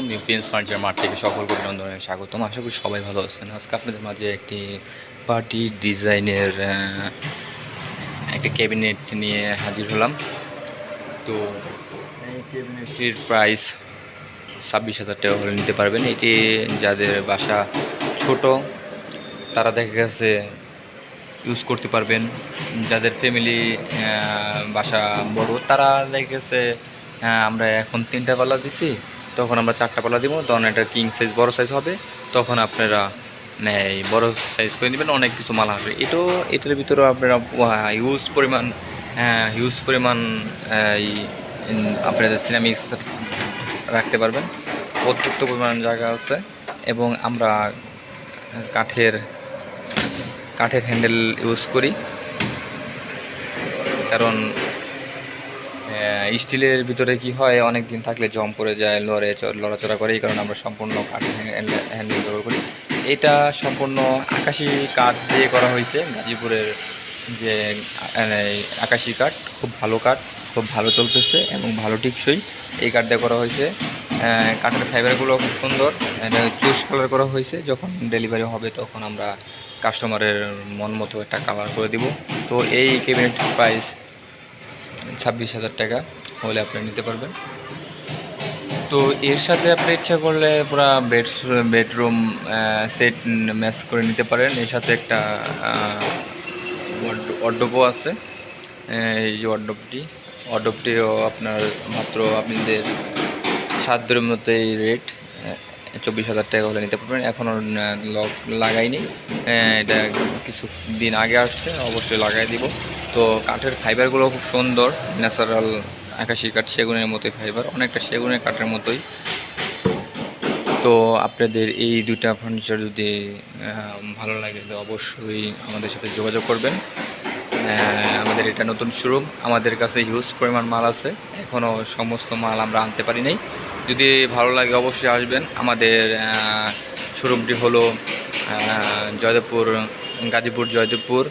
New Prince furniture mart থেকে সকলকে অভিনন্দনে স্বাগতম। আশা করি সবাই ভালো আছেন। আজকে আপনাদের মাঝে একটি পার্টি ডিজাইনের একটা ক্যাবিনেট নিয়ে হাজির হলাম। তো এই ক্যাবিনেটটির প্রাইস 26,000 টাকা হলে নিতে পারবেন। এটি যাদের বাসা ছোট তারা দেখা গেছে ইউজ করতে পারবেন, যাদের ফ্যামিলি বাসা বড় তারা দেখা গেছে আমরা এখন 3টা পাল্লা দিছি, তখন আমরা 4টা পাল্লা দিব, তখন এটা কিং সাইজ বড় সাইজ হবে, তখন আপনারা এই বড় সাইজ করে নেবেন, অনেক কিছু মাল হবে। এটার ভিতরেও আপনারা হিউজ পরিমাণ আপনাদের সিরামিক্স রাখতে পারবেন, পর্যাপ্ত পরিমাণ জায়গা আছে। এবং আমরা কাঠের হ্যান্ডেল ইউজ করি, কারণ স্টিলের ভিতরে কি হয়, অনেক দিন থাকলে জং পড়ে যায়, লড়াচড়া করে, এই কারণে আমরা সম্পূর্ণ কাঠের হ্যান্ডেল ব্যবহার করি। এটা সম্পূর্ণ আকাশি কাঠ দিয়ে করা হয়েছে। গাজীপুরের যে আকাশি কাঠ খুব ভালো কাঠ, খুব ভালো চলতেছে এবং ভালো টিকসই এই কাঠ দিয়ে করা হয়েছে। কাঠের ফাইবারগুলো খুব সুন্দর, এটা চুজ কালার করা হয়েছে। যখন ডেলিভারি হবে তখন আমরা কাস্টমারের মন মতো একটা কালার করে দিব। তো এই ক্যাবিনেটের প্রাইস 26,000 টাকা হলে আপনি নিতে পারবেন। তো এর সাথে আপনি ইচ্ছা করলে পুরো বেডরুম সেট ম্যাচ করে নিতে পারেন। এর সাথে একটা ওয়ার্ডরোবও আছে। এই যে ওয়ার্ডরোবটিও আপনার মাত্র আপনাদের সাধ্যের মধ্যেই রেট 24,000 টাকা হলে নিতে পারবেন। এখনও লক লাগাইনি, এটা কিছু দিন আগে আসছে, অবশ্যই লাগাই দিব। তো কাঠের ফাইবারগুলো খুব সুন্দর, ন্যাচারাল আকাশি কাঠ, সেগুনের মতোই ফাইবার, অনেকটা সেগুনের কাঠের মতোই। তো আপনাদের এই দুইটা ফার্নিচার যদি ভালো লাগে তো অবশ্যই আমাদের সাথে যোগাযোগ করবেন। আমাদের এটা নতুন শোরুম, আমাদের কাছে হিউজ পরিমাণ মাল আছে, এখনও সমস্ত মাল আমরা আনতে পারি নাই। যদি ভালো লাগে অবশ্যই আসবেন। আমাদের শোরুমটি হলো গাজীপুর জয়দেবপুর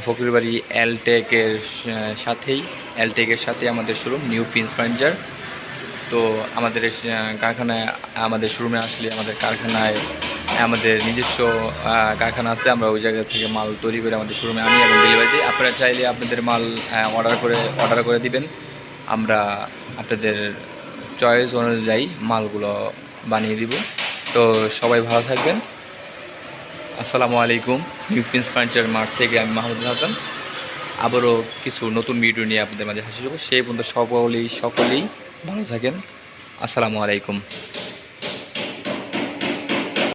ফকিরবাড়ি এলটেকের সাথেই আমাদের শোরুম নিউ প্রিন্স ফার্নিচার। তো আমাদের কারখানায়, আমাদের শোরুমে আসলে আমাদের কারখানায় আমাদের নিজস্ব কারখানা আছে, আমরা ওই জায়গা থেকে মাল তৈরি করে আমাদের শোরুমে আনি এবং ডেলিভারি দিই। আপনারা চাইলে আপনাদের মাল অর্ডার করে দিবেন, আমরা আপনাদের চয়েস অনুযায়ী মালগুলো বানিয়ে দিব। তো সবাই ভালো থাকবেন। আসসালামু আলাইকুম। নিউ প্রিন্স ফার্নিচার মার্ট থেকে আমি মাহমুদুল হাসান আবারও কিছু নতুন ভিডিও নিয়ে আপনাদের মাঝে হাজির হব। সেই পর্যন্ত সকলেই ভালো থাকেন। আসসালামু আলাইকুম।